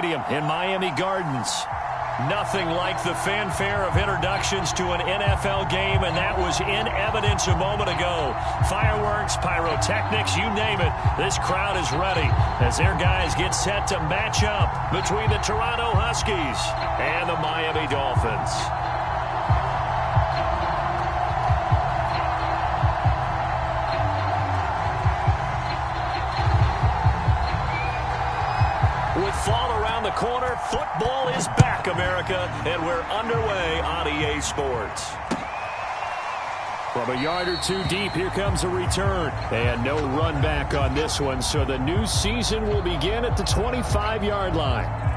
In Miami Gardens. Nothing like the fanfare of introductions to an NFL game, and that was in evidence a moment ago. Fireworks, pyrotechnics, you name it. This crowd is ready as their guys get set to match up between the Toronto Huskies and the Miami Dolphins. With fall around the corner, football is back, America, and we're underway on EA Sports. From a yard or two deep, here comes a return. And no run back on this one, so the new season will begin at the 25-yard line.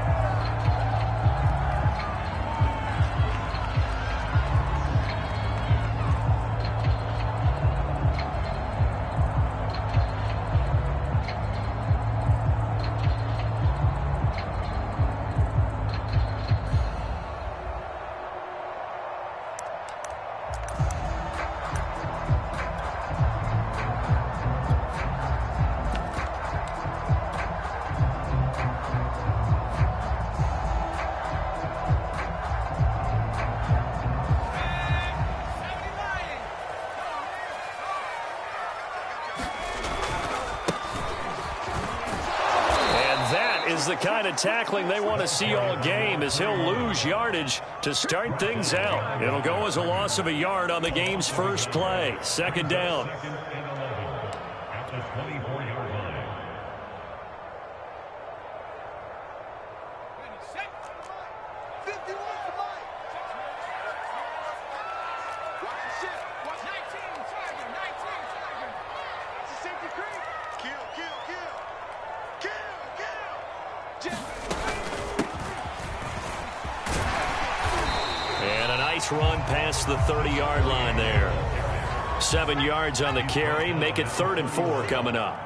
Is the kind of tackling they want to see all game, as he'll lose yardage to start things out. It'll go as a loss of a yard on the game's first play. Second down. At the 24-yard line. And a nice run past the 30-yard line there. 7 yards on the carry. Make it 3rd and 4 coming up.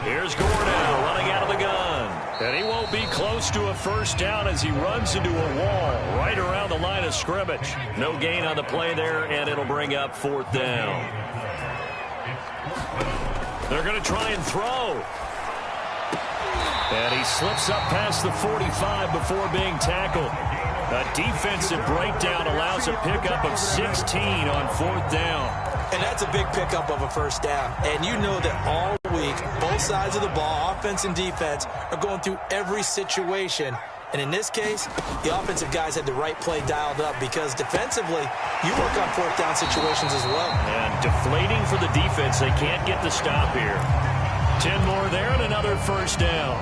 Here's Gore now running out of the gun. And he won't be close to a first down as he runs into a wall right around the line of scrimmage. No gain on the play there, and it'll bring up 4th down. They're going to try and throw. And he slips up past the 45 before being tackled. A defensive breakdown allows a pickup of 16 on 4th down. And that's a big pickup of a first down. And you know that all week, both sides of the ball, offense and defense, are going through every situation. And in this case, the offensive guys had the right play dialed up because defensively, you work on 4th down situations as well. And deflating for the defense. They can't get the stop here. 10 more there and another first down.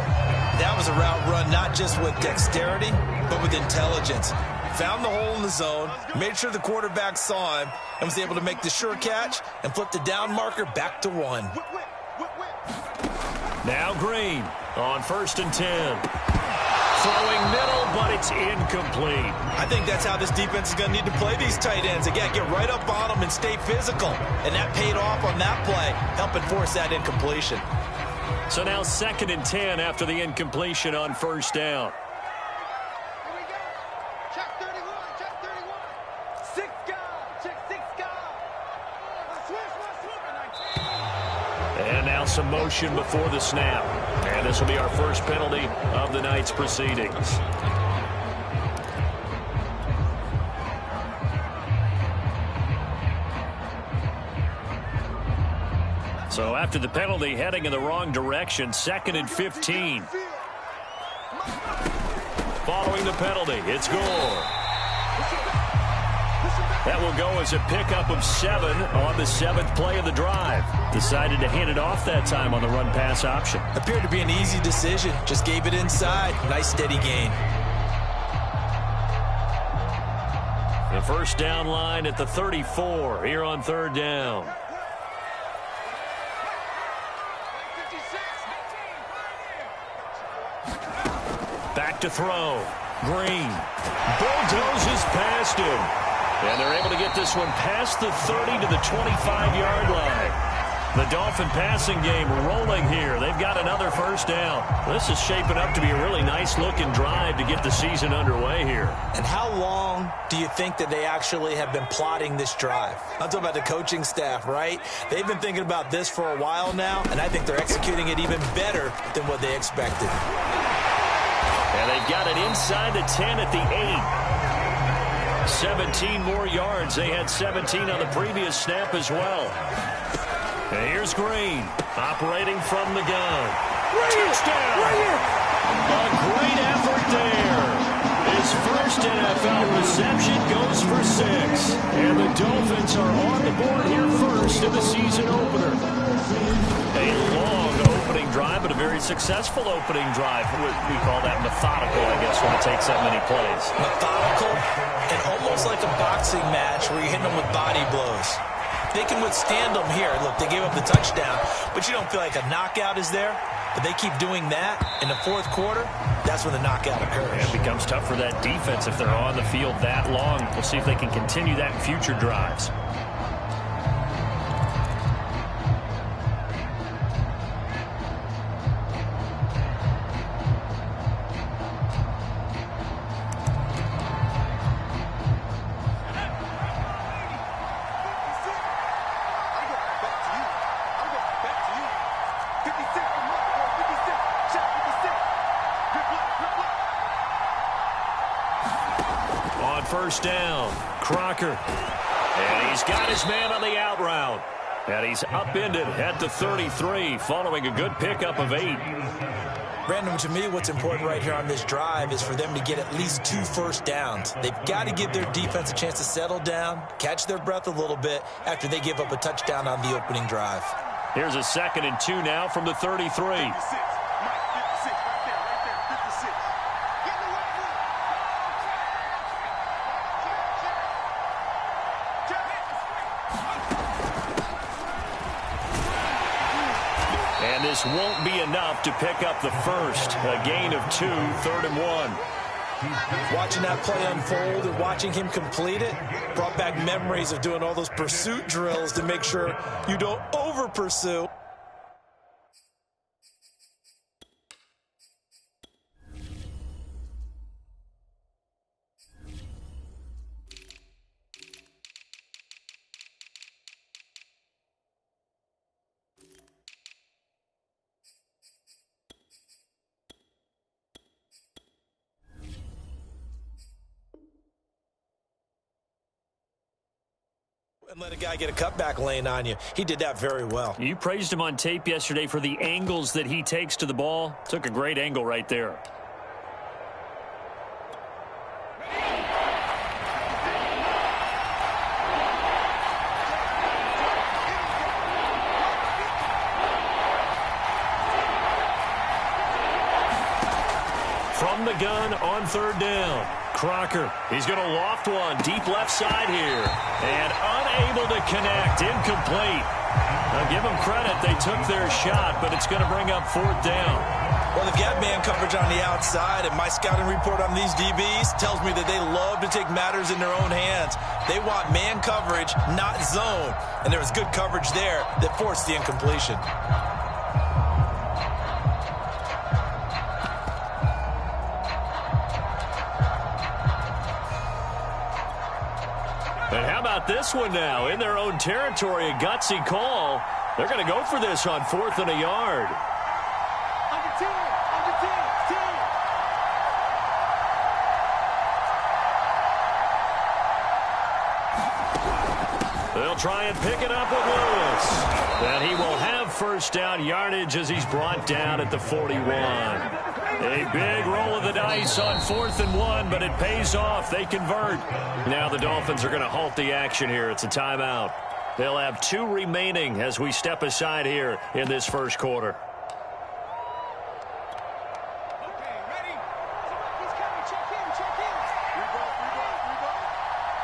That was a route run not just with dexterity, but with intelligence. Found the hole in the zone, made sure the quarterback saw him, and was able to make the sure catch and flip the down marker back to 1. Now Green on 1st and 10. Throwing middle, but it's incomplete. I think that's how this defense is going to need to play these tight ends. Again, get right up on them and stay physical. And that paid off on that play, helping force that incompletion. So now 2nd and 10 after the incompletion on 1st down. Here we go. Check 31. Check 31. 6 guard. Check 6 guard. And now some motion before the snap. And this will be our first penalty of the night's proceedings. So after the penalty, heading in the wrong direction, 2nd and 15. Following the penalty, it's Gore. That will go as a pickup of 7 on the 7th play of the drive. Decided to hand it off that time on the run-pass option. Appeared to be an easy decision. Just gave it inside. Nice steady gain. The first down line at the 34 here on 3rd down. Back to throw. Green bulldozes past him. And they're able to get this one past the 30 to the 25-yard line. The Dolphin passing game rolling here. They've got another first down. This is shaping up to be a really nice-looking drive to get the season underway here. And how long do you think that they actually have been plotting this drive? I'm talking about the coaching staff, right? They've been thinking about this for a while now, and I think they're executing it even better than what they expected. And they've got it inside the 10 at the 8. 17 more yards. They had 17 on the previous snap as well. And here's Green, operating from the gun. Touchdown! A great effort there. His first NFL reception goes for 6. And the Dolphins are on the board here first in the season opener. A long opening drive, but a very successful opening drive. We call that methodical, I guess, when it takes that many plays. Methodical and almost like a boxing match where you're hitting them with body blows. They can withstand them here. Look, they gave up the touchdown, but you don't feel like a knockout is there. But they keep doing that in the fourth quarter. That's when the knockout occurs. It becomes tough for that defense if they're on the field that long. We'll see if they can continue that in future drives. First down, Crocker. And he's got his man on the out route. And he's upended at the 33 following a good pickup of 8. Brandon, to me, what's important right here on this drive is for them to get at least 2 first downs. They've got to give their defense a chance to settle down, catch their breath a little bit after they give up a touchdown on the opening drive. Here's a 2nd and 2 now from the 33. This won't be enough to pick up the first. A gain of 2, 3rd and 1. Watching that play unfold and watching him complete it brought back memories of doing all those pursuit drills to make sure you don't over-pursue. And let a guy get a cutback lane on you. He did that very well. You praised him on tape yesterday for the angles that he takes to the ball. Took a great angle right there. From the gun on 3rd down. Crocker, he's going to loft one deep left side here. And unable to connect, incomplete. Now give them credit, they took their shot, but it's going to bring up 4th down. Well, they've got man coverage on the outside, and my scouting report on these DBs tells me that they love to take matters in their own hands. They want man coverage, not zone. And there was good coverage there that forced the incompletion. And how about this one now? In their own territory, a gutsy call. They're going to go for this on 4th and a yard. Under 10, under 10, 10. They'll try and pick it up with Lewis. And he will have first down yardage as he's brought down at the 41. A big roll of the dice on 4th and 1, but it pays off. They convert. Now the Dolphins are going to halt the action here. It's a timeout. They'll have 2 remaining as we step aside here in this first quarter. Okay, ready? He's coming. Check in, check in. Revolt.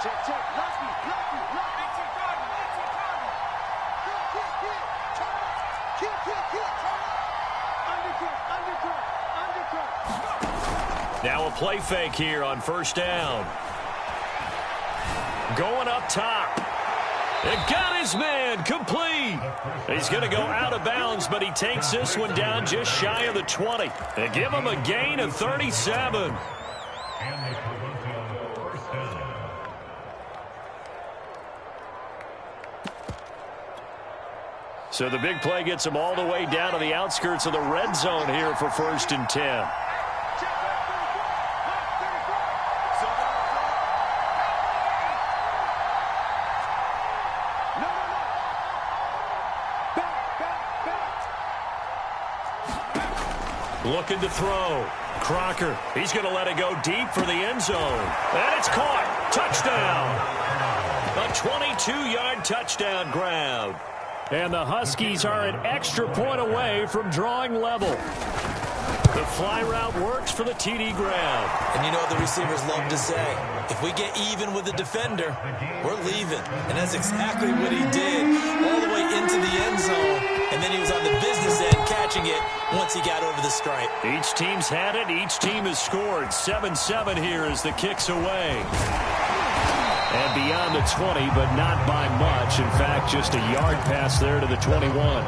Check. Lucky. Let's Kick. Undercut. Now a play fake here on first down. Going up top. It got his man complete. He's going to go out of bounds, but he takes this one down just shy of the 20. They give him a gain of 37. So the big play gets him all the way down to the outskirts of the red zone here for 1st and 10. Looking to throw. Crocker, he's going to let it go deep for the end zone. And it's caught. Touchdown. A 22-yard touchdown grab. And the Huskies are an extra point away from drawing level. The fly route works for the TD grab. And you know what the receivers love to say? If we get even with the defender, we're leaving. And that's exactly what he did all the way into the end zone. And then he was on the business end catching it once he got over the stripe. Each team's had it. Each team has scored. 7-7 here as the kick's away. And beyond the 20, but not by much. In fact, just a yard pass there to the 21.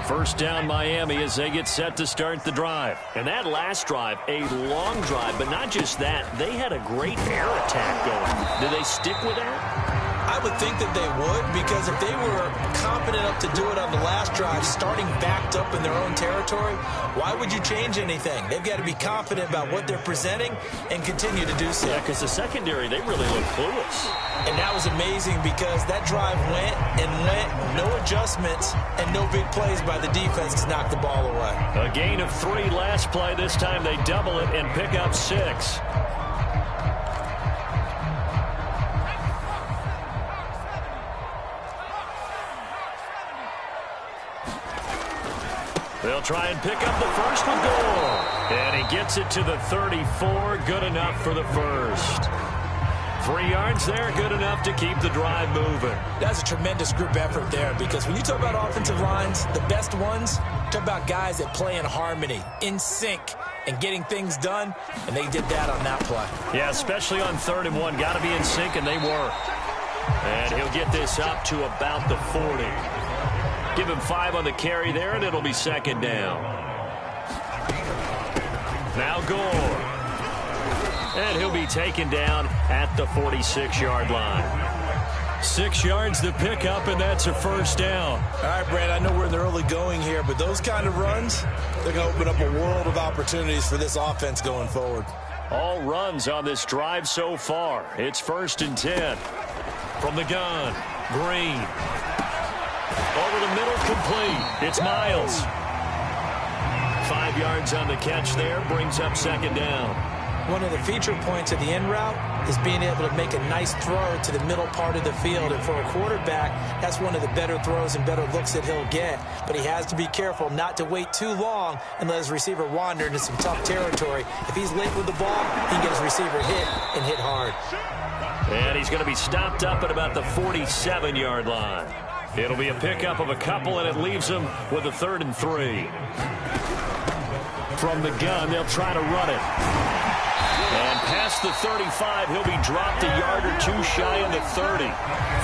First down Miami as they get set to start the drive. And that last drive, a long drive, but not just that. They had a great air attack going. Did they stick with that? I would think that they would, because if they were confident enough to do it on the last drive, starting backed up in their own territory, why would you change anything? They've got to be confident about what they're presenting and continue to do so. Yeah, because the secondary, they really look clueless. And that was amazing because that drive went and went, no adjustments, and no big plays by the defense to knock the ball away. A gain of 3 last play. This time they double it and pick up 6. They'll try and pick up the first with Gore. And he gets it to the 34. Good enough for the first. 3 yards there, good enough to keep the drive moving. That's a tremendous group effort there, because when you talk about offensive lines, the best ones, talk about guys that play in harmony, in sync, and getting things done, and they did that on that play. Yeah, especially on 3rd and 1. Got to be in sync, and they were. And he'll get this up to about the 40. Give him 5 on the carry there, and it'll be 2nd down. Now Gore. And he'll be taken down at the 46-yard line. 6 yards to pick up, and that's a first down. All right, Brad, I know we're in the early going here, but those kind of runs, they're going to open up a world of opportunities for this offense going forward. All runs on this drive so far. It's 1st and 10. From the gun, Green. Over the middle, complete. It's Miles. 5 yards on the catch there, brings up 2nd down. One of the feature points of the end route is being able to make a nice throw to the middle part of the field. And for a quarterback, that's one of the better throws and better looks that he'll get. But he has to be careful not to wait too long and let his receiver wander into some tough territory. If he's late with the ball, he can get his receiver hit and hit hard. And he's going to be stopped up at about the 47-yard line. It'll be a pickup of a couple, and it leaves him with a 3rd and 3. From the gun, they'll try to run it. And past the 35, he'll be dropped a yard or 2 shy of the 30.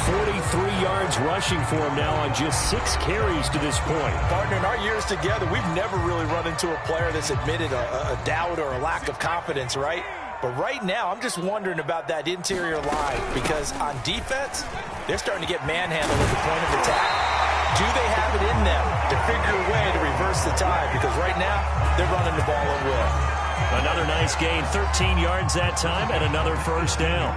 43 yards rushing for him now on just 6 carries to this point. Partner, in our years together, we've never really run into a player that's admitted a doubt or a lack of confidence, right? But right now, I'm just wondering about that interior line, because on defense, they're starting to get manhandled at the point of attack. Do they have it in them to figure a way to reverse the tide? Because right now, they're running the ball at will. Another nice gain, 13 yards that time, and another first down.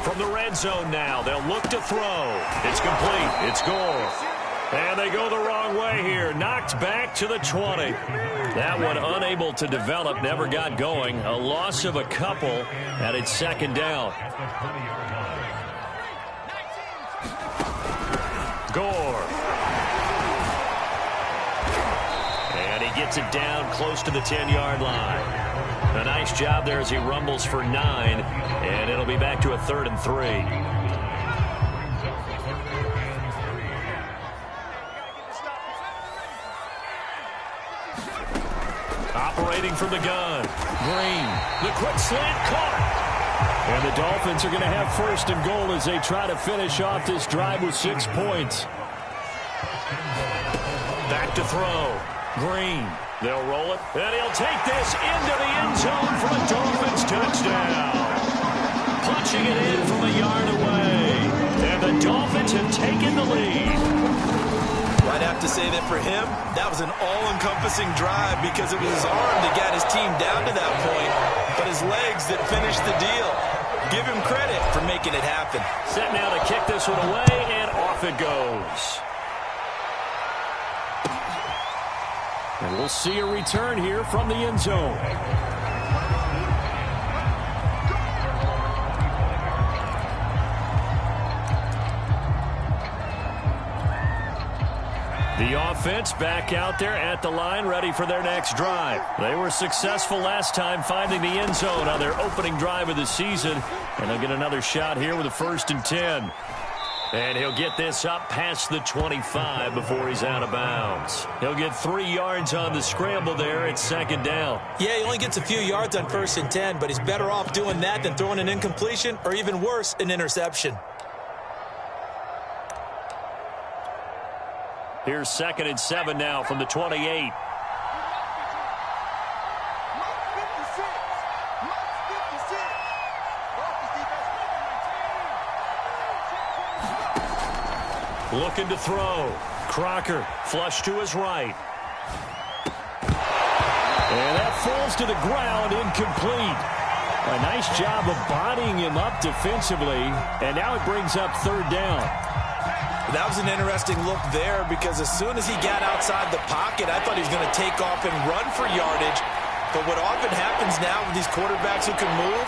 From the red zone now, they'll look to throw. It's complete. It's Gore. And they go the wrong way here. Knocked back to the 20. That one unable to develop, never got going. A loss of a couple, and it's 2nd down. Gore. And he gets it down close to the 10-yard line. A nice job there as he rumbles for 9, and it'll be back to a 3rd and 3. Operating from the gun. Green. The quick slant caught. And the Dolphins are going to have 1st and goal as they try to finish off this drive with 6 points. Back to throw. Green. They'll roll it, and he'll take this into the end zone for a Dolphins touchdown. Punching it in from a yard away. And the Dolphins have taken the lead. I'd have to say that for him, that was an all-encompassing drive because it was his arm that got his team down to that point, but his legs that finished the deal. Give him credit for making it happen. Set now to kick this one away, and off it goes. And we'll see a return here from the end zone. The offense back out there at the line, ready for their next drive. They were successful last time finding the end zone on their opening drive of the season. And they'll get another shot here with a 1st and 10. And he'll get this up past the 25 before he's out of bounds. He'll get 3 yards on the scramble there at 2nd down. Yeah, he only gets a few yards on 1st and 10, but he's better off doing that than throwing an incompletion or even worse, an interception. Here's 2nd and 7 now from the 28. Looking to throw. Crocker, flush to his right. And that falls to the ground, incomplete. A nice job of bodying him up defensively, and now it brings up 3rd down. That was an interesting look there because as soon as he got outside the pocket, I thought he was going to take off and run for yardage. But what often happens now with these quarterbacks who can move,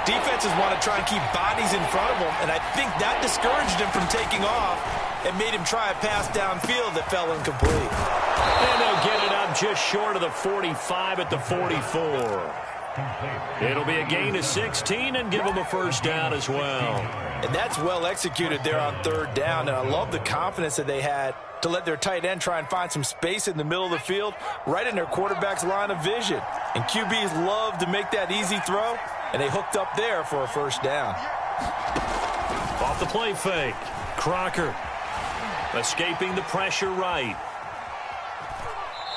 defenses want to try and keep bodies in front of them, and I think that discouraged him from taking off and made him try a pass downfield that fell incomplete. And they'll get it up just short of the 45 at the 44. It'll be a gain of 16 and give them a 1st down as well. And that's well executed there on 3rd down, and I love the confidence that they had to let their tight end try and find some space in the middle of the field, right in their quarterback's line of vision. And QBs love to make that easy throw, and they hooked up there for a 1st down. Off the play fake. Crocker escaping the pressure right.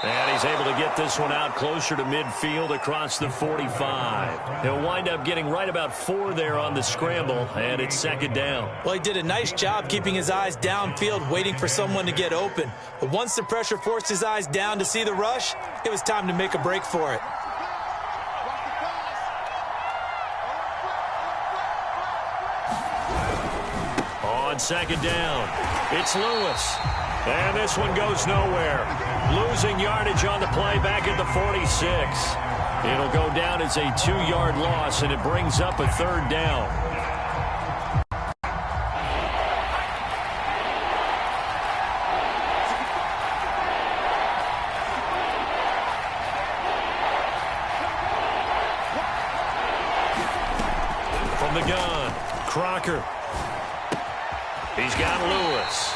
And he's able to get this one out closer to midfield across the 45. He'll wind up getting right about 4 there on the scramble, and it's 2nd down. Well, he did a nice job keeping his eyes downfield, waiting for someone to get open. But once the pressure forced his eyes down to see the rush, it was time to make a break for it. On 2nd down, it's Lewis. And this one goes nowhere. Losing yardage on the play back at the 46. It'll go down as a 2-yard loss, and it brings up a 3rd down. From the gun, Crocker. He's got Lewis.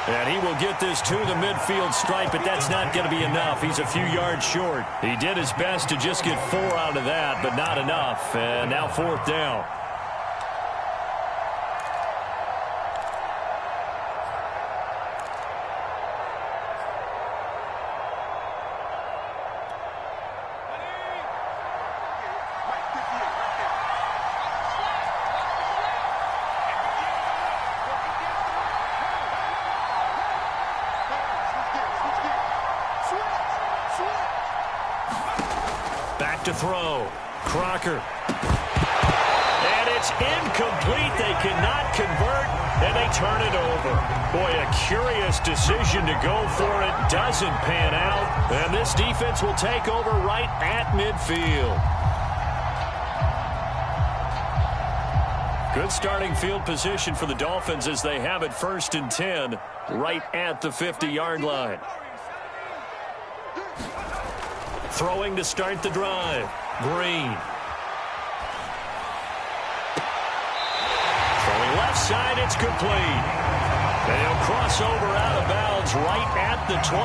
And he will get this to the midfield stripe, but that's not going to be enough. He's a few yards short. He did his best to just get 4 out of that, but not enough. And now 4th down. Back to throw. Crocker. And it's incomplete. They cannot convert, and they turn it over. Boy, a curious decision to go for it. Doesn't pan out. And this defense will take over right at midfield. Good starting field position for the Dolphins as they have it 1st and 10 right at the 50-yard line. Throwing to start the drive. Green. Throwing left side, it's complete. They'll cross over out of bounds right at the 25.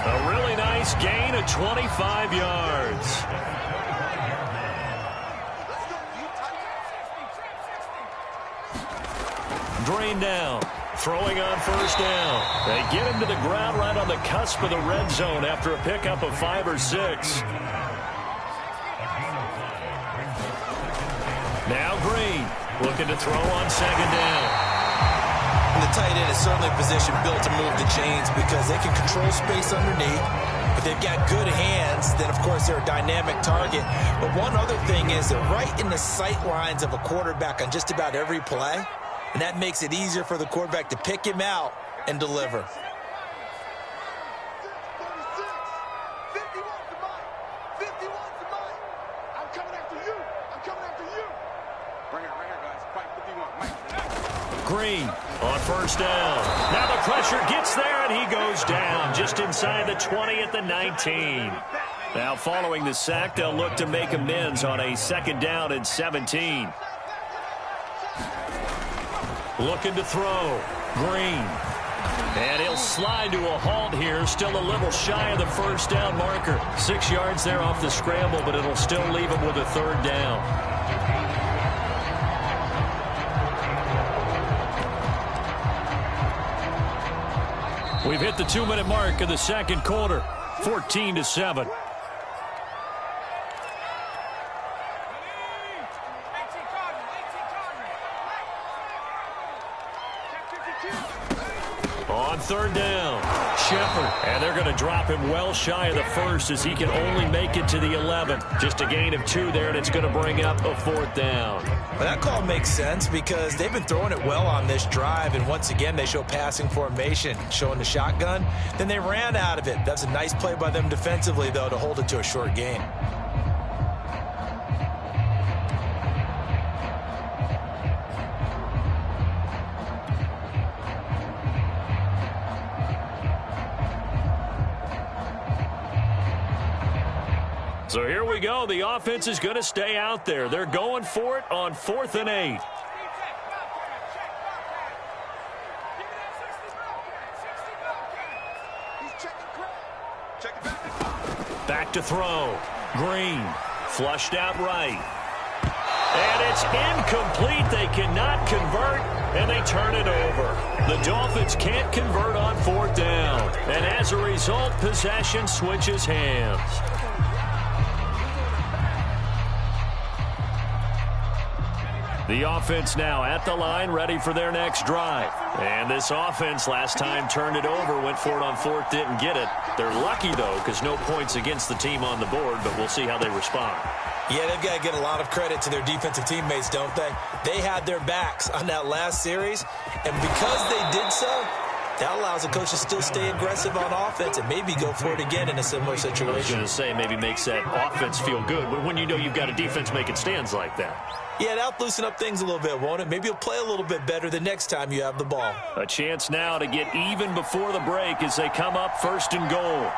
A really nice gain of 25 yards. Drain down. Throwing on first down. They get him to the ground right on the cusp of the red zone after a pickup of 5 or 6. Now Green looking to throw on second down. And the tight end is certainly a position built to move the chains because they can control space underneath. If they've got good hands, then, of course, they're a dynamic target. But one other thing is they're right in the sight lines of a quarterback on just about every play. And that makes it easier for the quarterback to pick him out and deliver. 36, 51 to Mike. 51 to Mike. I'm coming after you. I'm coming after you. Right here, guys. Fight 51. Mike. Green on first down. Now the pressure gets there, and he goes down just inside the 20 at the 19. Now following the sack, they'll look to make amends on a second down and 17. Looking to throw. Green. And he'll slide to a halt here. Still a little shy of the first down marker. 6 yards there off the scramble, but it'll still leave him with a third down. We've hit the 2-minute mark of the second quarter. 14-7. On third down, Shepard. And they're going to drop him well shy of the first as he can only make it to the 11. Just a gain of 2 there, and it's going to bring up a fourth down. Well, that call makes sense because they've been throwing it well on this drive, and once again they show passing formation, showing the shotgun. Then they ran out of it. That's a nice play by them defensively, though, to hold it to a short gain. So here we go. The offense is going to stay out there. They're going for it on 4th and 8. Back to throw. Green. Flushed out right. And it's incomplete. They cannot convert, and they turn it over. The Dolphins can't convert on 4th down. And as a result, possession switches hands. The offense now at the line, ready for their next drive. And this offense last time turned it over, went for it on 4th, didn't get it. They're lucky, though, because no points against the team on the board, but we'll see how they respond. Yeah, they've got to get a lot of credit to their defensive teammates, don't they? They had their backs on that last series, and because they did so, that allows the coach to still stay aggressive on offense and maybe go for it again in a similar situation. I was going to say maybe makes that offense feel good, but when you know you've got a defense making stands like that. Yeah, that'll loosen up things a little bit, won't it? Maybe you'll play a little bit better the next time you have the ball. A chance now to get even before the break as they come up 1st and goal.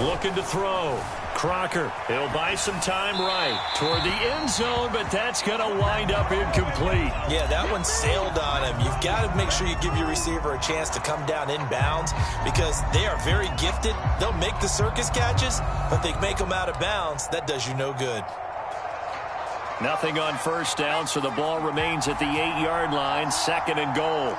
Looking to throw. Crocker, he'll buy some time right toward the end zone, but that's going to wind up incomplete. Yeah, that one sailed on him. You've got to make sure you give your receiver a chance to come down inbounds because they are very gifted. They'll make the circus catches, but they make them out of bounds. That does you no good. Nothing on first down, so the ball remains at the 8-yard line, 2nd and goal.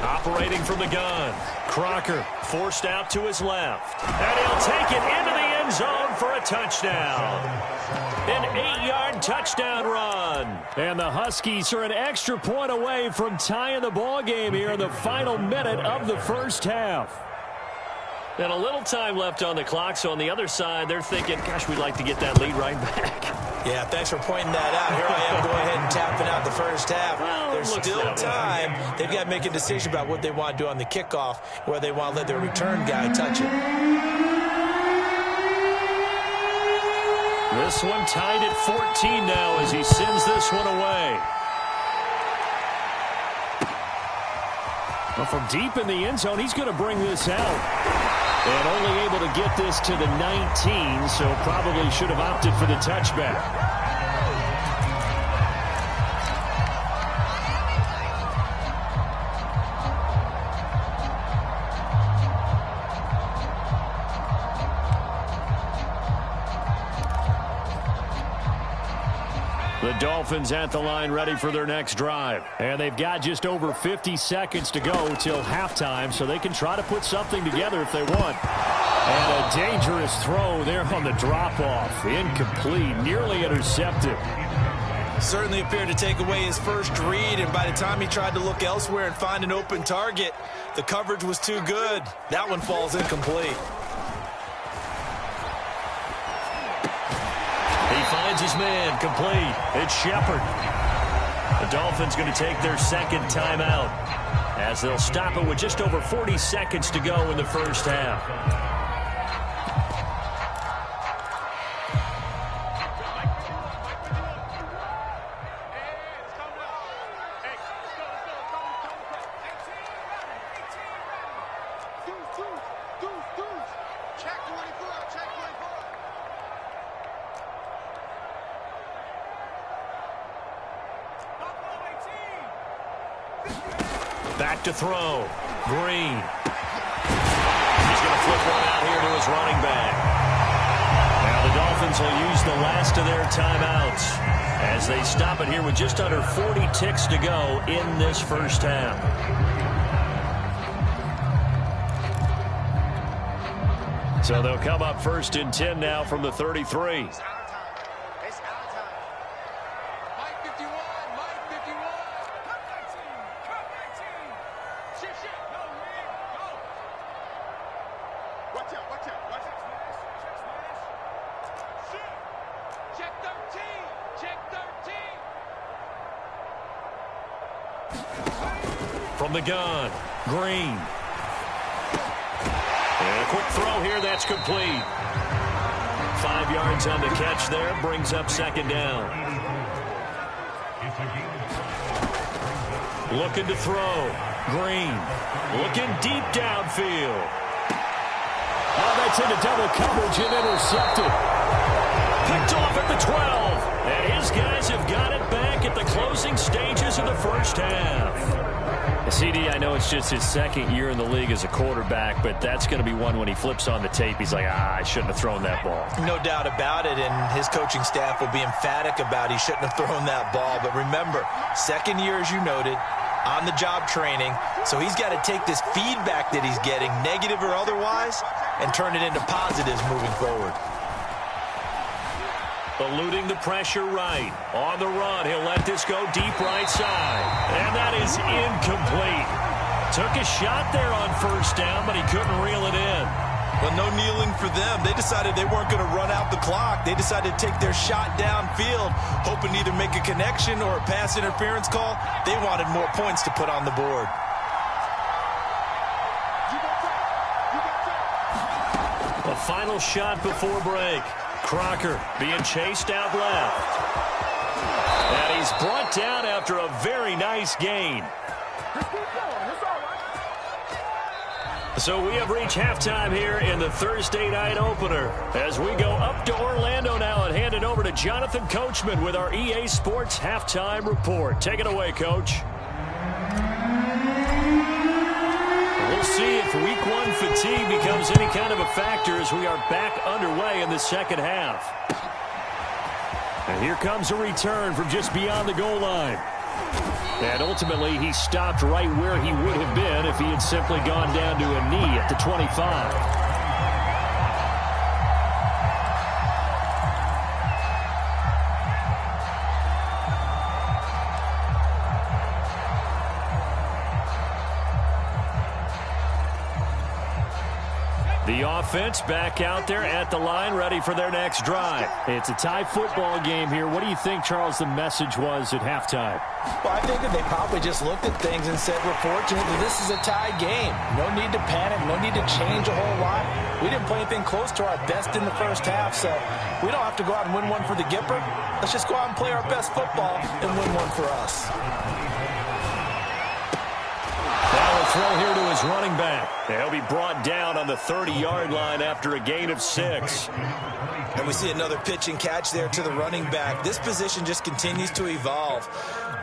Operating from the gun. Crocker forced out to his left. And he'll take it into the end zone for a touchdown. An 8-yard touchdown run. And the Huskies are an extra point away from tying the ball game here in the final minute of the first half. And a little time left on the clock, so on the other side, they're thinking, gosh, we'd like to get that lead right back. Yeah, thanks for pointing that out. Here I am going ahead and tapping out the first half. Well, there's still time. They've got to make a decision about what they want to do on the kickoff, whether they want to let their return guy touch it. This one tied at 14 now as he sends this one away. Well, from deep in the end zone, he's going to bring this out. And only able to get this to the 19, so probably should have opted for the touchback. The Dolphins at the line ready for their next drive. And they've got just over 50 seconds to go till halftime, so they can try to put something together if they want. And a dangerous throw there on the drop-off. Incomplete, nearly intercepted. Certainly appeared to take away his first read, and by the time he tried to look elsewhere and find an open target, the coverage was too good. That one falls incomplete. Finds his man, complete. It's Shepard. The Dolphins going to take their second timeout as they'll stop it with just over 40 seconds to go in the first half. Back to throw. Green. He's going to flip one out here to his running back. Now the Dolphins will use the last of their timeouts as they stop it here with just under 40 ticks to go in this first half. So they'll come up first and 10 now from the 33. From the gun, Green. And a quick throw here, that's complete. 5 yards on the catch there, brings up second down. Looking to throw, Green. Looking deep downfield. Oh, that's into double coverage and intercepted. Picked off at the 12. And his guys have got it back at the closing stages of the first half. CD, I know it's just his second year in the league as a quarterback, but that's going to be one when he flips on the tape. He's like, I shouldn't have thrown that ball. No doubt about it, and his coaching staff will be emphatic about he shouldn't have thrown that ball. But remember, second year, as you noted, on-the-job training, so he's got to take this feedback that he's getting, negative or otherwise, and turn it into positives moving forward. Eluding the pressure right. On the run, he'll let this go deep right side. And that is incomplete. Took a shot there on first down, but he couldn't reel it in. Well, no kneeling for them. They decided they weren't going to run out the clock. They decided to take their shot downfield, hoping to either make a connection or a pass interference call. They wanted more points to put on the board. A final shot before break. Crocker being chased out left. And he's brought down after a very nice gain. So we have reached halftime here in the Thursday night opener as we go up to Orlando now and hand it over to Jonathan Coachman with our EA Sports Halftime Report. Take it away, Coach. We'll see if week one fatigue becomes any kind of a factor as we are back underway in the second half. And here comes a return from just beyond the goal line. And ultimately, he stopped right where he would have been if he had simply gone down to a knee at the 25. The offense back out there at the line, ready for their next drive. It's a tie football game here. What do you think, Charles, the message was at halftime? Well, I think that they probably just looked at things and said, we're fortunate that this is a tie game. No need to panic, no need to change a whole lot. We didn't play anything close to our best in the first half, so we don't have to go out and win one for the Gipper. Let's just go out and play our best football and win one for us. Now a throw here to his running back. He'll be brought down on the 30-yard line after a gain of 6. And we see another pitch and catch there to the running back. This position just continues to evolve.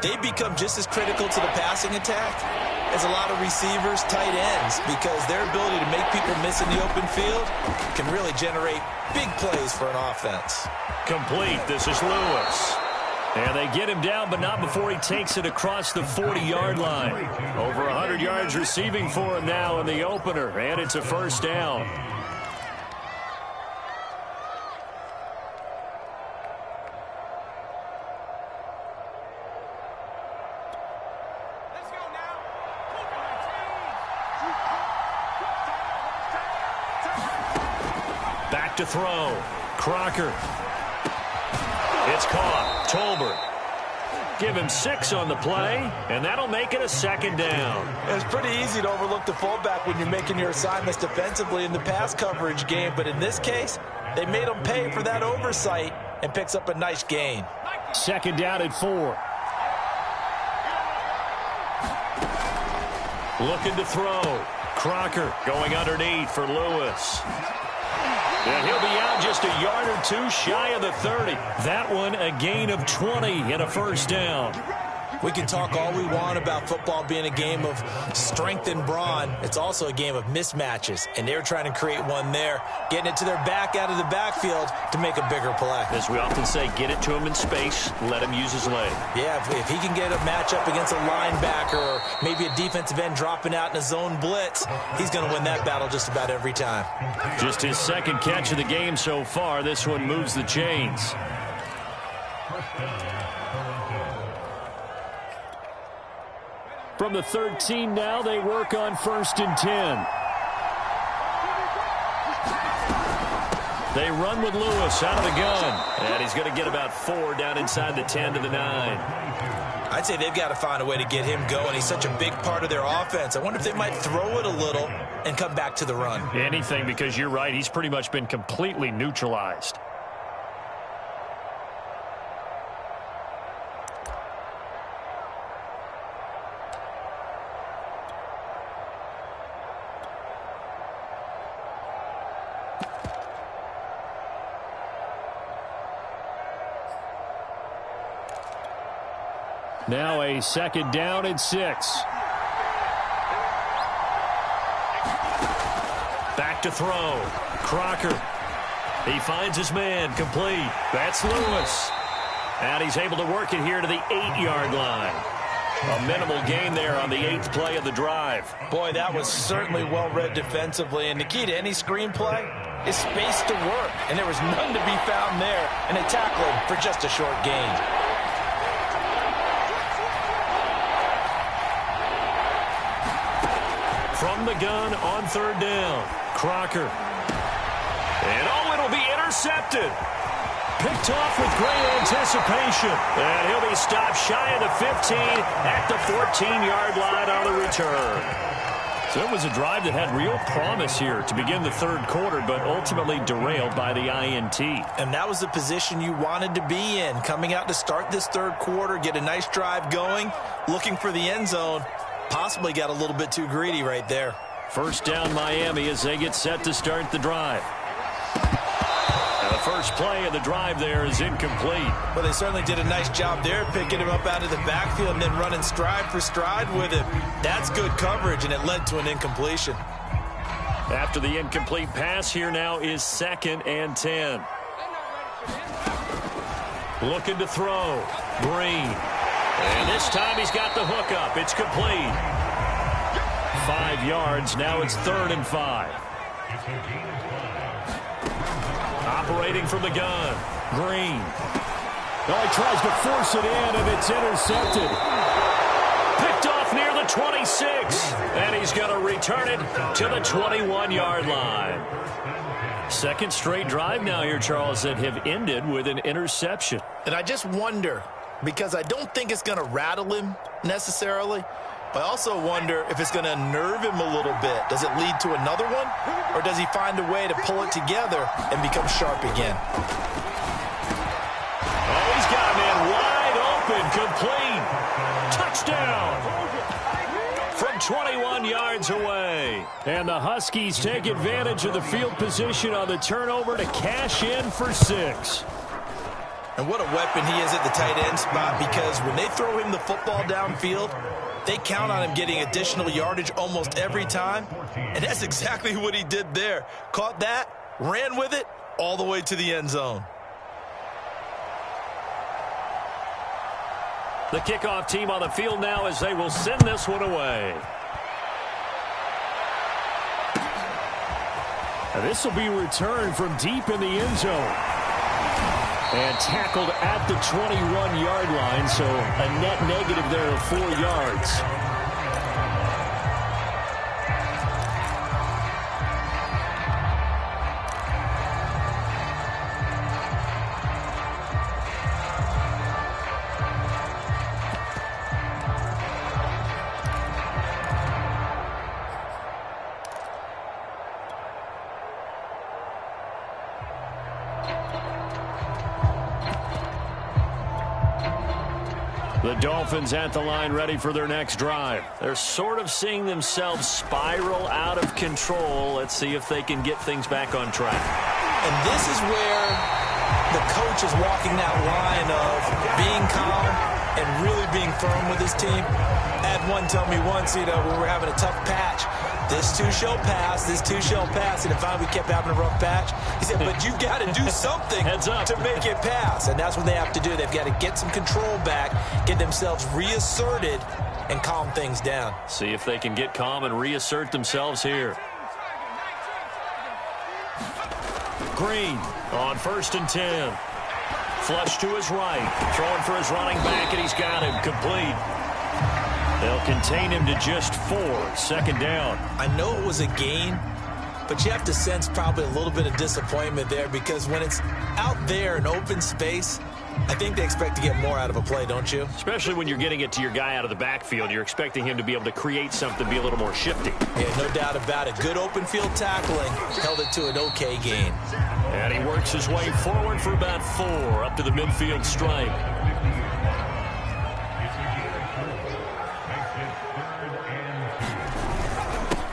They become just as critical to the passing attack as a lot of receivers, tight ends, because their ability to make people miss in the open field can really generate big plays for an offense. Complete. This is Lewis. And they get him down, but not before he takes it across the 40-yard line. Over 100 yards receiving for him now in the opener, and it's a first down. Back to throw. Crocker. It's caught. Tolbert. Give him 6 on the play, and that'll make it a second down. It's pretty easy to overlook the fullback when you're making your assignments defensively in the pass coverage game, but in this case, they made him pay for that oversight and picks up a nice gain. Second down at 4. Looking to throw. Crocker going underneath for Lewis. And he'll be out just a yard or two shy of the 30. That one a gain of 20 and a first down. We can talk all we want about football being a game of strength and brawn. It's also a game of mismatches, and they're trying to create one there, getting it to their back out of the backfield to make a bigger play. As we often say, get it to him in space, let him use his leg. Yeah, if he can get a matchup against a linebacker or maybe a defensive end dropping out in a zone blitz, he's going to win that battle just about every time. Just his second catch of the game so far. This one moves the chains. From the 13 now, they work on 1st and 10. They run with Lewis out of the gun. And he's going to get about 4 down inside the 10 to the 9. I'd say they've got to find a way to get him going. He's such a big part of their offense. I wonder if they might throw it a little and come back to the run. Anything, because you're right. He's pretty much been completely neutralized. Now a second down and 6. Back to throw. Crocker. He finds his man. Complete. That's Lewis. And he's able to work it here to the 8-yard line. A minimal gain there on the 8th play of the drive. Boy, that was certainly well-read defensively, and the key to any screenplay is space to work, and there was none to be found there, and they tackled him for just a short gain. From the gun on 3rd down. Crocker. And it'll be intercepted. Picked off with great anticipation. And he'll be stopped shy of the 15 at the 14-yard line on the return. So it was a drive that had real promise here to begin the 3rd quarter, but ultimately derailed by the INT. And that was the position you wanted to be in, coming out to start this 3rd quarter, get a nice drive going, looking for the end zone. Possibly got a little bit too greedy right there. First down Miami as they get set to start the drive. And the first play of the drive there is incomplete. Well, they certainly did a nice job there, picking him up out of the backfield and then running stride for stride with him. That's good coverage, and it led to an incompletion. After the incomplete pass, here now is 2nd and 10. Looking to throw. Green. And this time he's got the hook up. It's complete. 5 yards. Now it's 3rd and 5. Operating from the gun. Green. Oh, he tries to force it in, and it's intercepted. Picked off near the 26, and he's going to return it to the 21-yard line. Second straight drive now here, Charles, that have ended with an interception. And I just wonder, because I don't think it's going to rattle him necessarily, but I also wonder if it's going to unnerve him a little bit. Does it lead to another one, or does he find a way to pull it together and become sharp again? Oh, he's got him in wide open, complete. Touchdown from 21 yards away. And the Huskies take advantage of the field position on the turnover to cash in for 6. And what a weapon he is at the tight end spot, because when they throw him the football downfield, they count on him getting additional yardage almost every time. And that's exactly what he did there. Caught that, ran with it, all the way to the end zone. The kickoff team on the field now as they will send this one away. And this will be returned from deep in the end zone. And tackled at the 21-yard line, so a net negative there of 4 yards. The Dolphins at the line ready for their next drive. They're sort of seeing themselves spiral out of control. Let's see if they can get things back on track. And this is where the coach is walking that line of being calm and really being firm with his team. I had one tell me once, when we were having a tough patch, this too shall pass, this too shall pass. And if finally we kept having a rough patch, he said, but you've got to do something to make it pass. And that's what they have to do. They've got to get some control back, get themselves reasserted, and calm things down. See if they can get calm and reassert themselves here. Green on 1st and 10. Flush to his right. Throwing for his running back, and he's got him complete. They'll contain him to just 4. 2nd down. I know it was a gain, but you have to sense probably a little bit of disappointment there, because when it's out there in open space, I think they expect to get more out of a play, don't you? Especially when you're getting it to your guy out of the backfield. You're expecting him to be able to create something, be a little more shifty. Yeah, no doubt about it. Good open field tackling. Held it to an okay gain. And he works his way forward for about 4 up to the midfield stripe.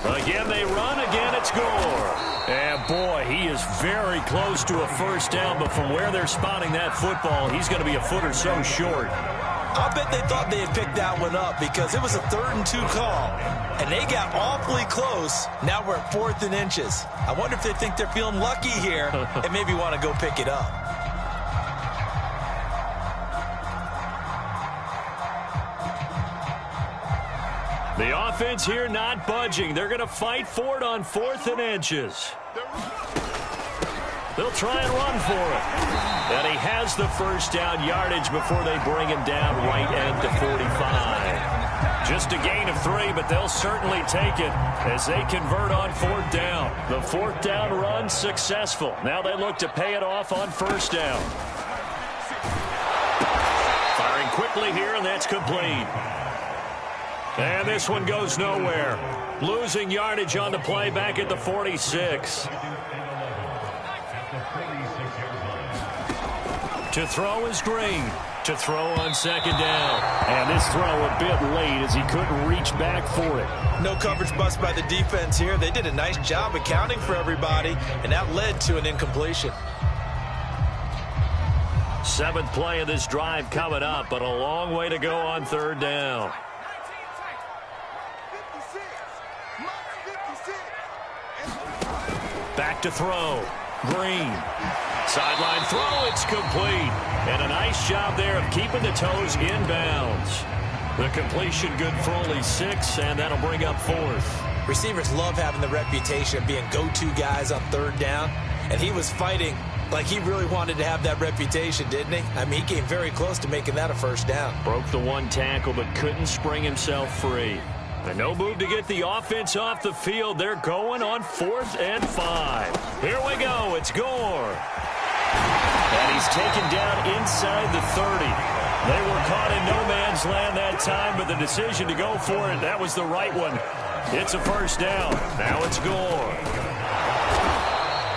Again, they run. Again, it's Gore. And, boy, he is very close to a first down, but from where they're spotting that football, he's going to be a foot or so short. I bet they thought they had picked that one up, because it was a 3rd and 2 call, and they got awfully close. Now we're at 4th and inches. I wonder if they think they're feeling lucky here and maybe want to go pick it up. The offense here not budging. They're going to fight for it on 4th and inches. They'll try and run for it. And he has the first down yardage before they bring him down right at the 45. Just a gain of 3, but they'll certainly take it as they convert on 4th down. The 4th down run successful. Now they look to pay it off on 1st down. Firing quickly here, and that's complete. And this one goes nowhere. Losing yardage on the play back at the 46. To throw is Green. To throw on 2nd down. And this throw a bit late as he couldn't reach back for it. No coverage bust by the defense here. They did a nice job accounting for everybody, and that led to an incompletion. 7th play of this drive coming up, but a long way to go on 3rd down. Back to throw. Green. Sideline throw. It's complete. And a nice job there of keeping the toes in bounds. The completion good for only 6, and that'll bring up 4th. Receivers love having the reputation of being go-to guys on 3rd down. And he was fighting like he really wanted to have that reputation, didn't he? I mean, he came very close to making that a 1st down. Broke the 1 tackle, but couldn't spring himself free. And no move to get the offense off the field. They're going on 4th and 5. Here we go. It's Gore. And he's taken down inside the 30. They were caught in no man's land that time, but the decision to go for it, that was the right one. It's a first down. Now it's Gore.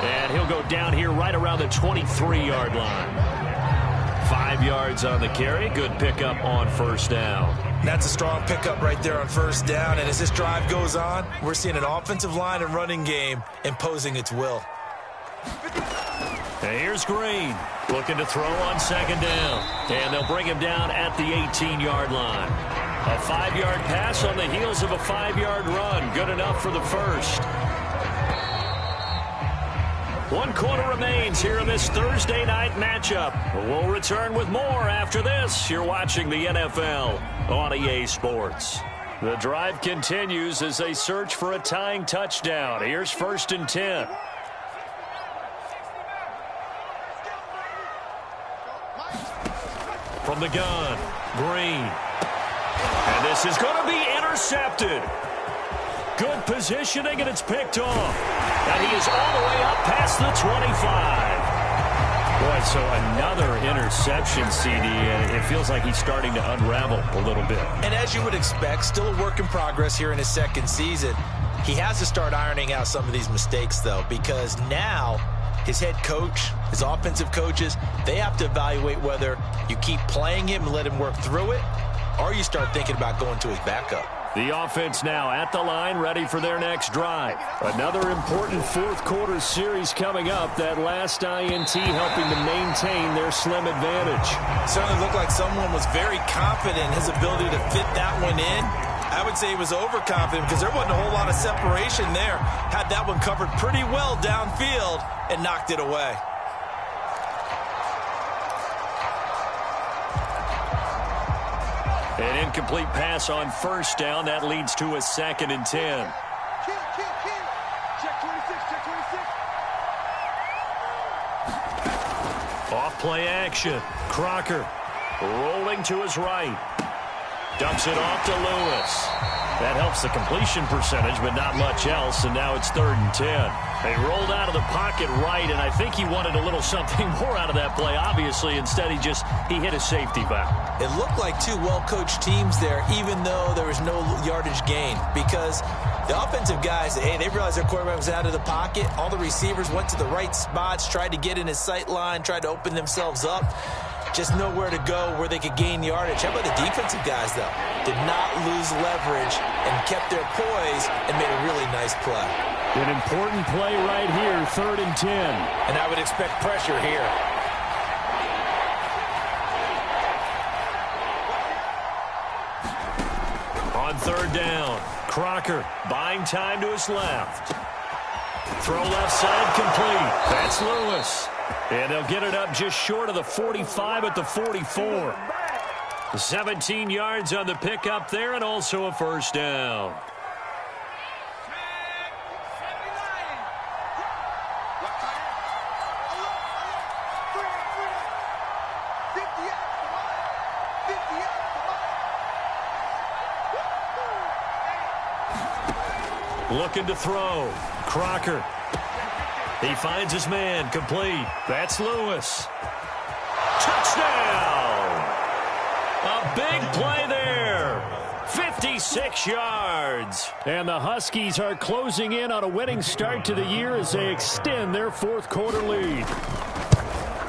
And he'll go down here right around the 23-yard line. 5 yards on the carry. Good pickup on first down. That's a strong pickup right there on first down. And as this drive goes on, we're seeing an offensive line and running game imposing its will. And here's Green looking to throw on second down. And they'll bring him down at the 18-yard line. A 5-yard pass on the heels of a 5-yard run. Good enough for the first. 1 quarter remains here in this Thursday night matchup. We'll return with more after this. You're watching the NFL on EA Sports. The drive continues as they search for a tying touchdown. Here's 1st and 10. From the gun, Green. And this is going to be intercepted. Good positioning, and it's picked off. And he is all the way up past the 25. Boy, so another interception, CD. It feels like he's starting to unravel a little bit. And as you would expect, still a work in progress here in his second season. He has to start ironing out some of these mistakes, though, because now his head coach, his offensive coaches, they have to evaluate whether you keep playing him and let him work through it, or you start thinking about going to his backup. The offense now at the line, ready for their next drive. Another important 4th quarter series coming up. That last INT helping to maintain their slim advantage. Certainly looked like someone was very confident in his ability to fit that one in. I would say he was overconfident because there wasn't a whole lot of separation there. Had that one covered pretty well downfield and knocked it away. An incomplete pass on first down. That leads to a 2nd and 10. Check 26, check 26. Off play action. Crocker rolling to his right. Dumps it off to Lewis. That helps the completion percentage, but not much else, and now it's 3rd and 10. They rolled out of the pocket right, and I think he wanted a little something more out of that play, obviously. Instead, he hit a safety valve. It looked like 2 well-coached teams there, even though there was no yardage gain, because the offensive guys, hey, they realized their quarterback was out of the pocket. All the receivers went to the right spots, tried to get in his sight line, tried to open themselves up. Just know where to go, where they could gain yardage. How about the defensive guys, though? Did not lose leverage and kept their poise and made a really nice play. An important play right here, 3rd and 10. And I would expect pressure here. On 3rd down, Crocker buying time to his left. Throw left side complete. That's Lewis. And they'll get it up just short of the 45 at the 44. 17 yards on the pickup there, and also a first down. Looking to throw. Crocker. He finds his man. Complete. That's Lewis. Touchdown! A big play there. 56 yards. And the Huskies are closing in on a winning start to the year as they extend their 4th quarter lead.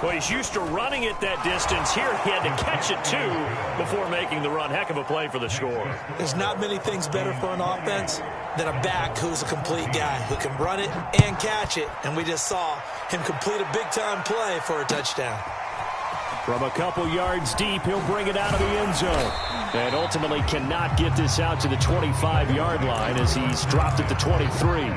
Well, he's used to running it that distance. Here he had to catch it, too, before making the run. Heck of a play for the score. There's not many things better for an offense than a back who's a complete guy, who can run it and catch it. And we just saw him complete a big-time play for a touchdown. From a couple yards deep, he'll bring it out of the end zone. And ultimately cannot get this out to the 25-yard line as he's dropped at the 23.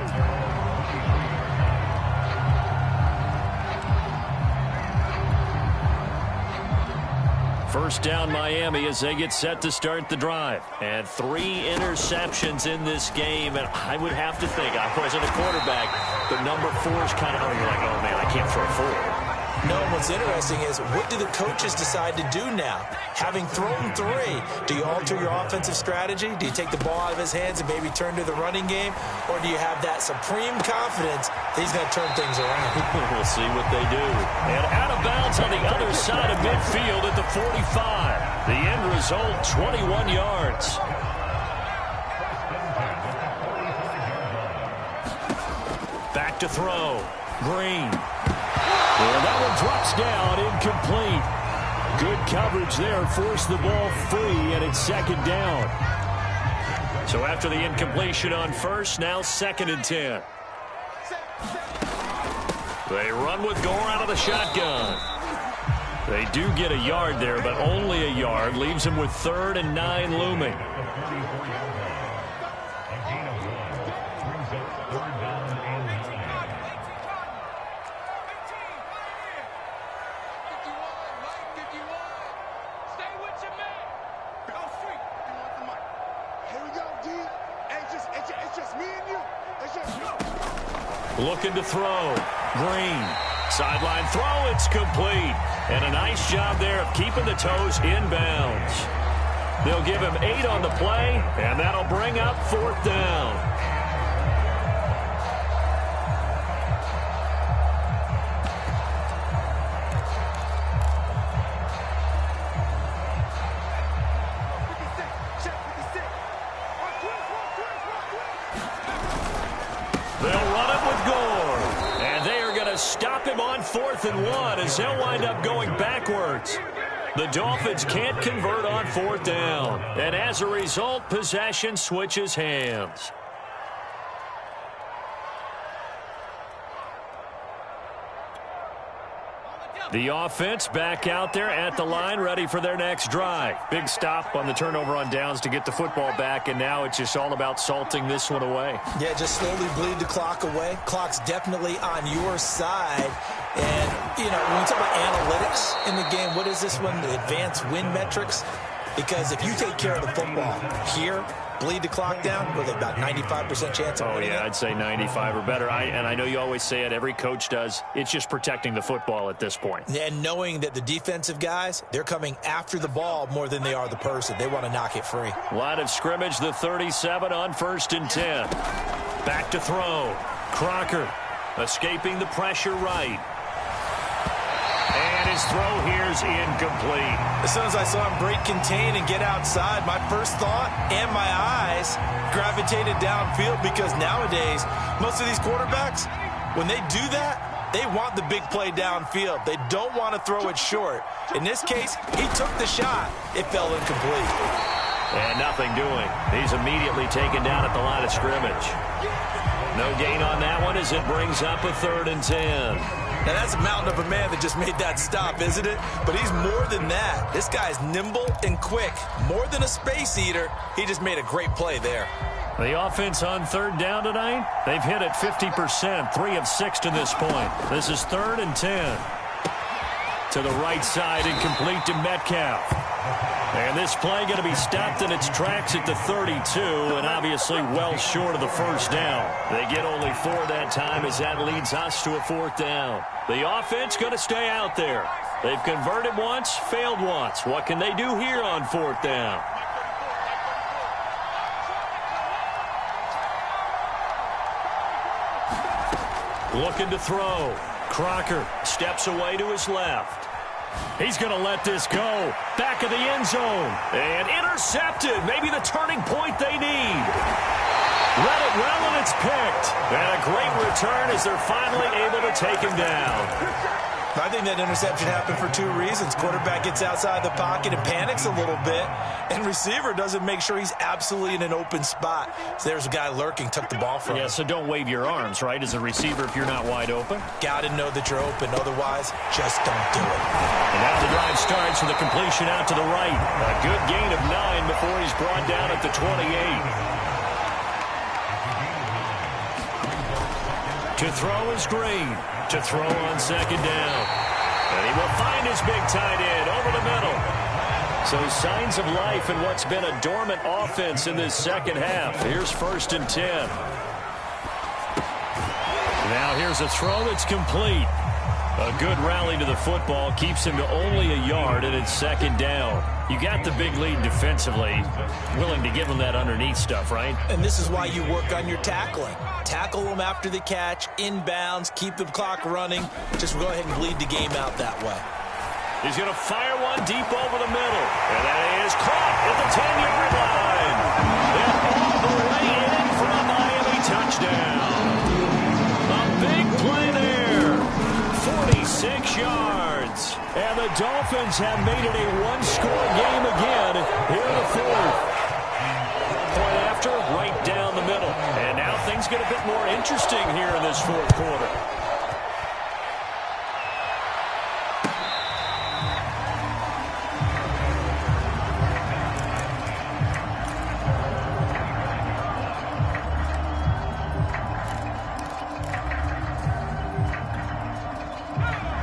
First down Miami as they get set to start the drive. And 3 interceptions in this game. And I would have to think, I wasn't a quarterback, but number 4 is kind of how you're like, oh, man, I can't throw 4. No, and what's interesting is, what do the coaches decide to do now? Having thrown 3, do you alter your offensive strategy? Do you take the ball out of his hands and maybe turn to the running game? Or do you have that supreme confidence that he's going to turn things around? We'll see what they do. And out of bounds on the other side of midfield at the 45. The end result, 21 yards. Back to throw. Green. And that one drops down, incomplete. Good coverage there, forced the ball free, and it's second down. So after the incompletion on first, now 2nd and 10. They run with Gore out of the shotgun. They do get a yard there, but only a yard. Leaves them with 3rd and 9 looming. Looking to throw. Green. Sideline throw. It's complete. And a nice job there of keeping the toes inbounds. They'll give him 8 on the play, and that'll bring up 4th down. Stop him on 4th and 1 as they'll wind up going backwards. The Dolphins can't convert on 4th down. And as a result, possession switches hands. The offense back out there at the line, ready for their next drive. Big stop on the turnover on downs to get the football back, and now it's just all about salting this one away. Yeah, just slowly bleed the clock away. Clock's definitely on your side. And, you know, when we talk about analytics in the game, what is this one? The advanced win metrics? Because if you take care of the football here, bleed the clock down, with about 95% chance of winning. Oh, yeah, I'd say 95 or better. And I know you always say it, every coach does. It's just protecting the football at this point. And knowing that the defensive guys, they're coming after the ball more than they are the person. They want to knock it free. Line of scrimmage, the 37 on 1st and 10. Back to throw. Crocker escaping the pressure right. And his throw here's incomplete. As soon as I saw him break contain and get outside, my first thought and my eyes gravitated downfield, because nowadays, most of these quarterbacks, when they do that, they want the big play downfield. They don't want to throw it short. In this case, he took the shot. It fell incomplete. And nothing doing. He's immediately taken down at the line of scrimmage. No gain on that one as it brings up a 3rd and 10. Now, that's a mountain of a man that just made that stop, isn't it? But he's more than that. This guy's nimble and quick. More than a space eater, he just made a great play there. The offense on 3rd down tonight, they've hit it 50%, 3 of 6 to this point. This is 3rd and 10. To the right side and complete to Metcalf. And this play going to be stopped in its tracks at the 32, and obviously well short of the 1st down. They get only 4 that time as that leads us to a 4th down. The offense going to stay out there. They've converted once, failed once. What can they do here on 4th down? Looking to throw. Crocker steps away to his left. He's going to let this go. Back of the end zone. And intercepted. Maybe the turning point they need. Read it well, and it's picked. And a great return as they're finally able to take him down. I think that interception happened for 2 reasons. Quarterback gets outside the pocket and panics a little bit, and receiver doesn't make sure he's absolutely in an open spot. So there's a guy lurking, took the ball from him. Yeah, so don't wave your arms, right, as a receiver if you're not wide open. Got to know that you're open. Otherwise, just don't do it. And now the drive starts with a completion out to the right. A good gain of 9 before he's brought down at the 28. To throw is Green. To throw on 2nd down. And he will find his big tight end over the middle. So signs of life in what's been a dormant offense in this second half. Here's 1st and 10. Now here's a throw that's complete. A good rally to the football keeps him to only a yard, and it's second down. You got the big lead defensively. Willing to give him that underneath stuff, right? And this is why you work on your tackling. Tackle them after the catch, inbounds, keep the clock running. Just go ahead and bleed the game out that way. He's going to fire one deep over the middle. And that is caught at the 10-yard line. And all the way in for a Miami touchdown. A big play there. 46 yards. And the Dolphins have made it a one-score game again here in the fourth. Point after, right down the middle. And now things get a bit more interesting here in this fourth quarter.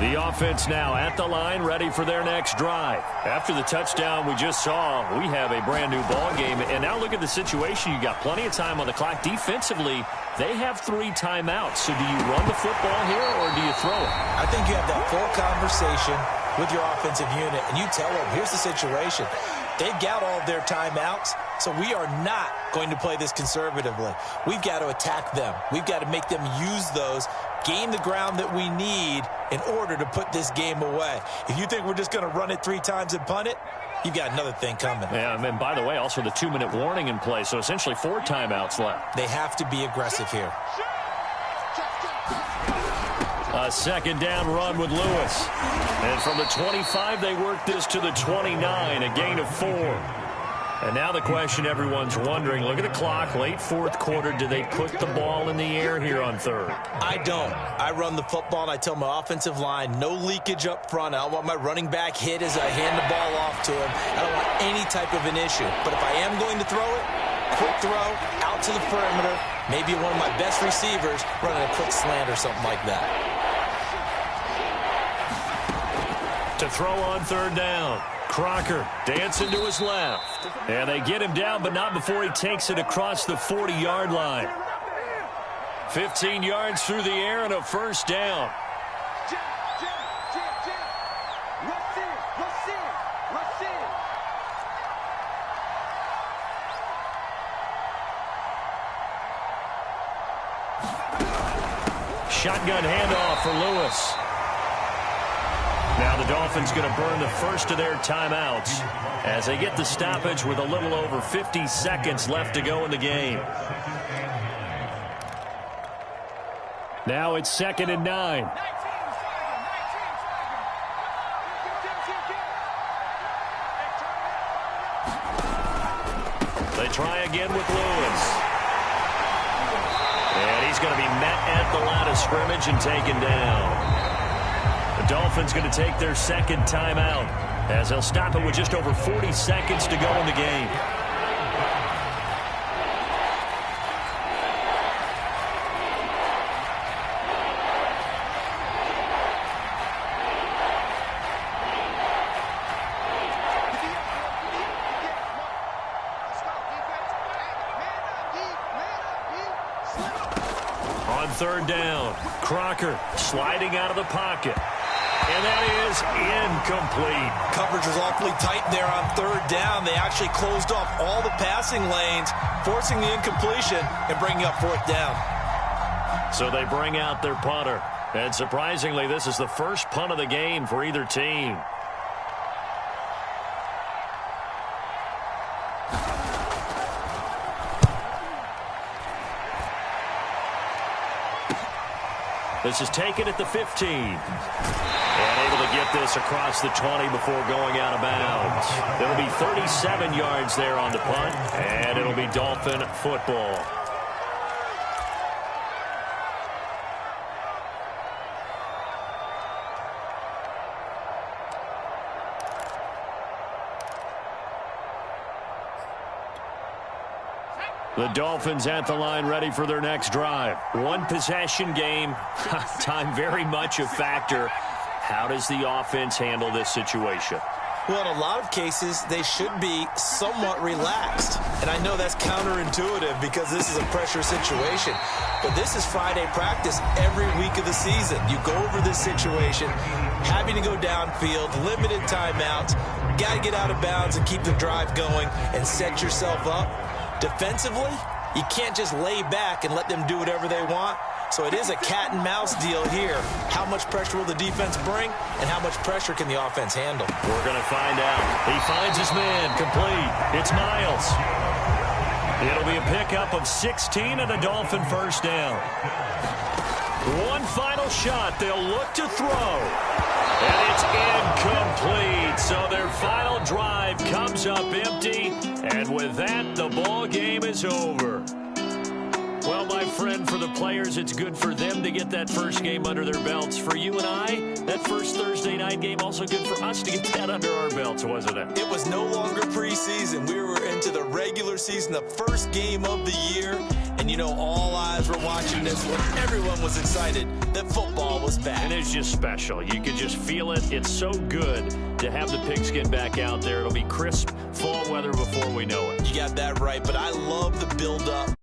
The offense now at the line, ready for their next drive. After the touchdown we just saw, we have a brand new ball game. And now look at the situation. You got plenty of time on the clock. Defensively, they have 3 timeouts. So do you run the football here or do you throw it? I think you have that full conversation with your offensive unit, and you tell them, here's the situation. They've got all of their timeouts, so we are not going to play this conservatively. We've got to attack them. We've got to make them use those, gain the ground that we need in order to put this game away. If you think we're just going to run it 3 times and punt it, you've got another thing coming. Yeah, and by the way, also the 2-minute warning in play, so essentially 4 timeouts left. They have to be aggressive here. A second down run with Lewis. And from the 25, they work this to the 29, a gain of 4. And now the question everyone's wondering, look at the clock, late fourth quarter, do they put the ball in the air here on third? I don't. I run the football, and I tell my offensive line, no leakage up front. I don't want my running back hit as I hand the ball off to him. I don't want any type of an issue. But if I am going to throw it, quick throw, out to the perimeter, maybe one of my best receivers running a quick slant or something like that. To throw on third down. Crocker dancing to his left. And they get him down, but not before he takes it across the 40-yard line. 15 yards through the air and a first down. Shotgun handoff for Lewis. Now the Dolphins going to burn the first of their timeouts as they get the stoppage with a little over 50 seconds left to go in the game. Now it's 2nd and 9. They try again with Lewis. And he's going to be met at the line of scrimmage and taken down. The Dolphins going to take their second timeout as they'll stop it with just over 40 seconds to go in the game. On third down, Crocker sliding out of the pocket. And that is incomplete. Coverage was awfully tight there on third down. They actually closed off all the passing lanes, forcing the incompletion and bringing up fourth down. So they bring out their punter. And surprisingly, this is the first punt of the game for either team. This is taken at the 15. And able to get this across the 20 before going out of bounds. There'll be 37 yards there on the punt, and it'll be Dolphin football. The Dolphins at the line ready for their next drive. One possession game. Time very much a factor. How does the offense handle this situation? Well, in a lot of cases, they should be somewhat relaxed. And I know that's counterintuitive because this is a pressure situation. But this is Friday practice every week of the season. You go over this situation, having to go downfield, limited timeouts, got to get out of bounds and keep the drive going and set yourself up. Defensively, you can't just lay back and let them do whatever they want. So it is a cat and mouse deal here. How much pressure will the defense bring, and how much pressure can the offense handle? We're going to find out. He finds his man, complete. It's Miles. It'll be a pickup of 16 and a Dolphin first down. One final shot. They'll look to throw. And it's incomplete. So their final drive comes up empty. And with that, the ball game is over. Well, my friend, for the players, it's good for them to get that first game under their belts. For you and I, that first Thursday night game, also good for us to get that under our belts, wasn't it? It was no longer preseason. We were into the regular season, the first game of the year. And, you know, all eyes were watching this one. Everyone was excited that football was back. And it's just special. You could just feel it. It's so good to have the pigskin back out there. It'll be crisp fall weather before we know it. You got that right, but I love the build-up